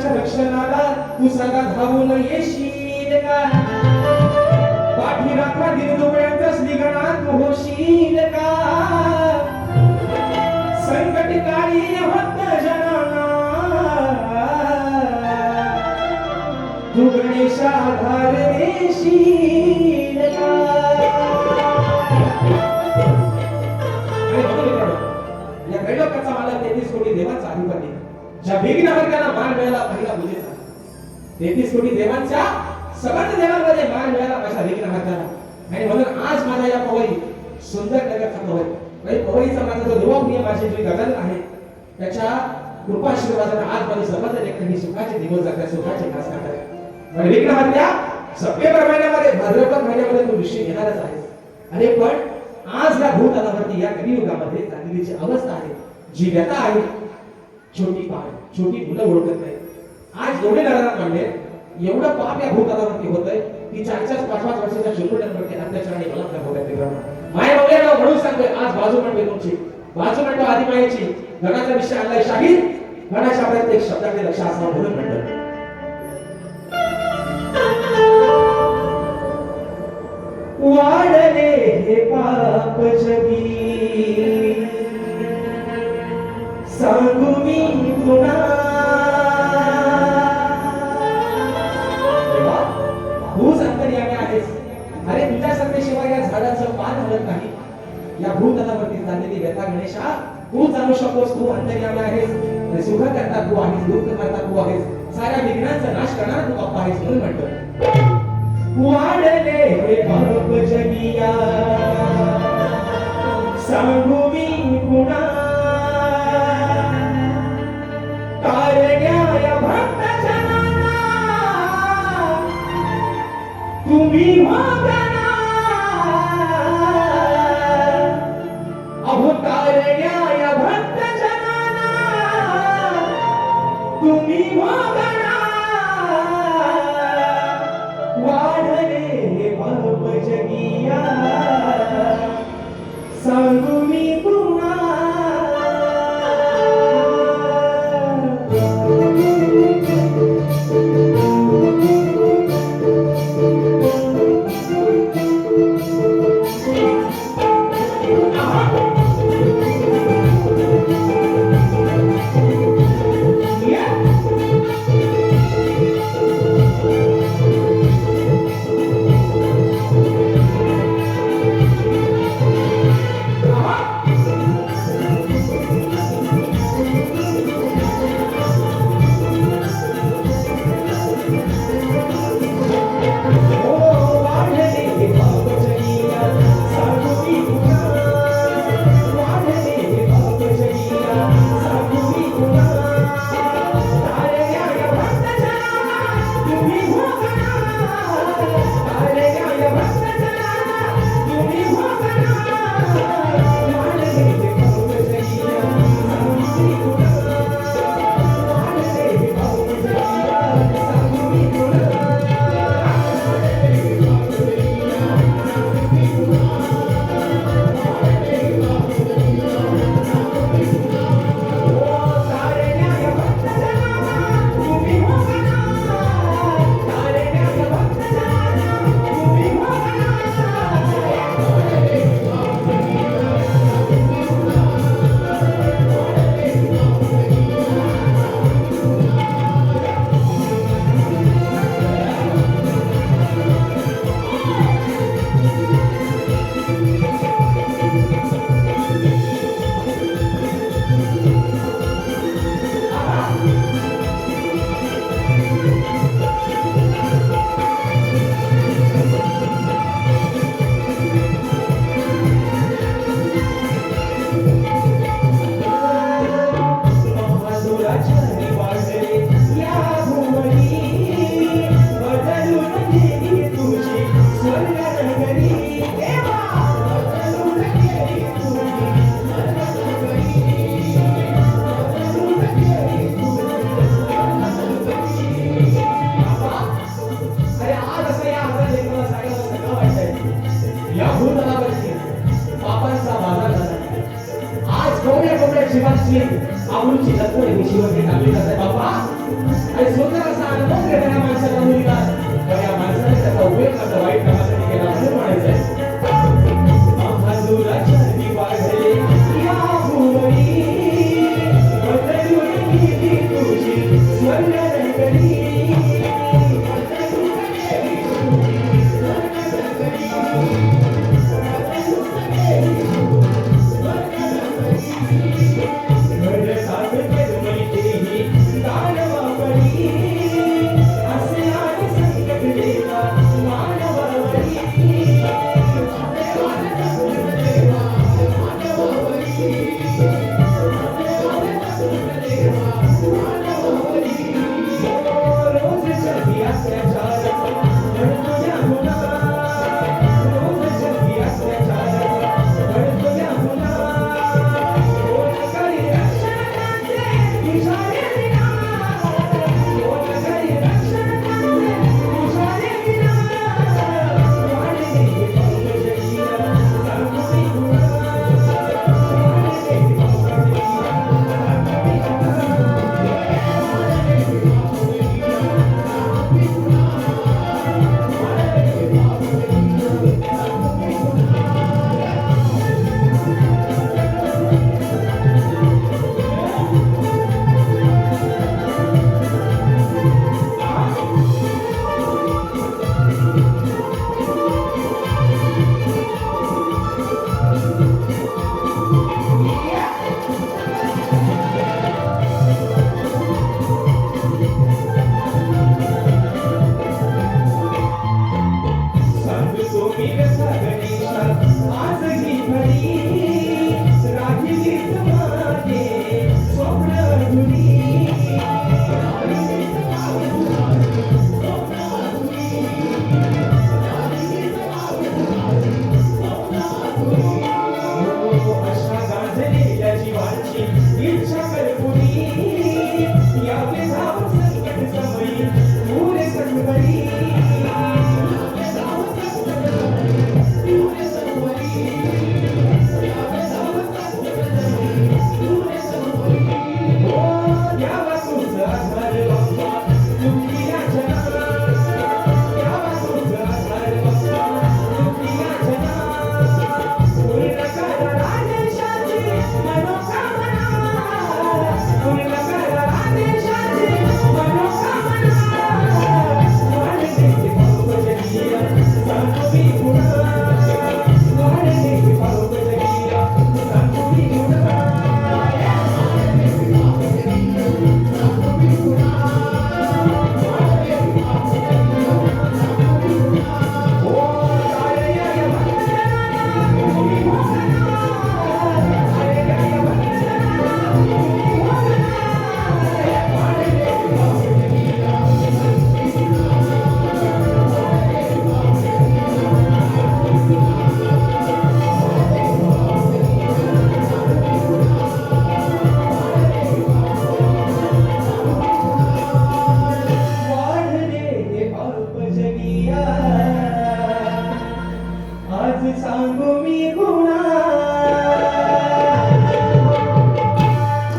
जीवाच्या रक्षणाला तू सदा धावून येशील का? पाठी राखा दिनदुबळ्यांच्या स्निग्धनात होशील का? संकटकाळी भक्त जनांना तू गणेशा आधार देशील का? या त्रैलोक्याचा मालक 33 कोटी देवांचा अधिपती, ज्या विघ्नहर्त्याला मान मिळाला पहिला मुलीचा, 33 कोटी देवांच्या सगळ्या देवांमध्ये मान मिळाला माझ्या विघ्नहर्त्याला. आणि म्हणून आज माझ्या या पवई सुंदर नगरचा पवई म्हणजे पवईचा माझा जो देवप्रिय माझी जी गगन आहे त्याच्या कृपाशीर्वादाने आज माझे सर्वत्र एकही सुखाचे दिवस जातात, सुखाचे खास करतात. म्हणजे विघ्नहर्त्या सप्टेंबर महिन्यामध्ये भाद्रपद महिन्यामध्ये तू विषय घेणारच आहेस. अरे पण आज या भूतलावरती या कलियुगामध्ये चांगलीची अवस्था आहे, जी व्यथा आहे, छोटी पाय छोटी मुलं ओळखत नाही. आज एवढे नरनाथ मांडले, एवढं पाप या भूतलावरती होतंय की 4-5 वर्षाच्या छोट्यांवरती अत्याचार आणि बलात्कार होत आहेत. माय बाबा म्हणून सांगतोय आज बाजू म्हणते तुमची, बाजू म्हणतो आदिमायेची. गणाचा विषय आणलाय शाहीर, गणाच्या प्रत्येक शब्दाकडे लक्ष असावं म्हणून म्हणतो. वाढले हे पाप जगी सांगू मी पुन्हा. भूस अंतर्यामी आहेस. अरे तुझ्यासारखे शिवाय या झाडाचं पान हलत नाही. या भूतलावरती झालेली व्यथा गणेशा तू जाणू शकतोस. तू अंतर्यामी आहेस, सुख करता तू आहेस, दुःख करता तू आहेस, साऱ्या विघ्नांचा नाश करणारा तू बाप्पा आहेस म्हणून म्हणतो. वाढले हे पाप जगिया सांगू मी पुन्हा. कारण्या भक्त जनांना तुम्ही भोगना. अहो कारण्या भक्त जनांना तुम्ही भोगना. वाढले पाप जगिया सांगू मी पुन्हा. शिवाची आवडीची लग्न शिवाजी टाकली जाते बाबा आणि वेगळी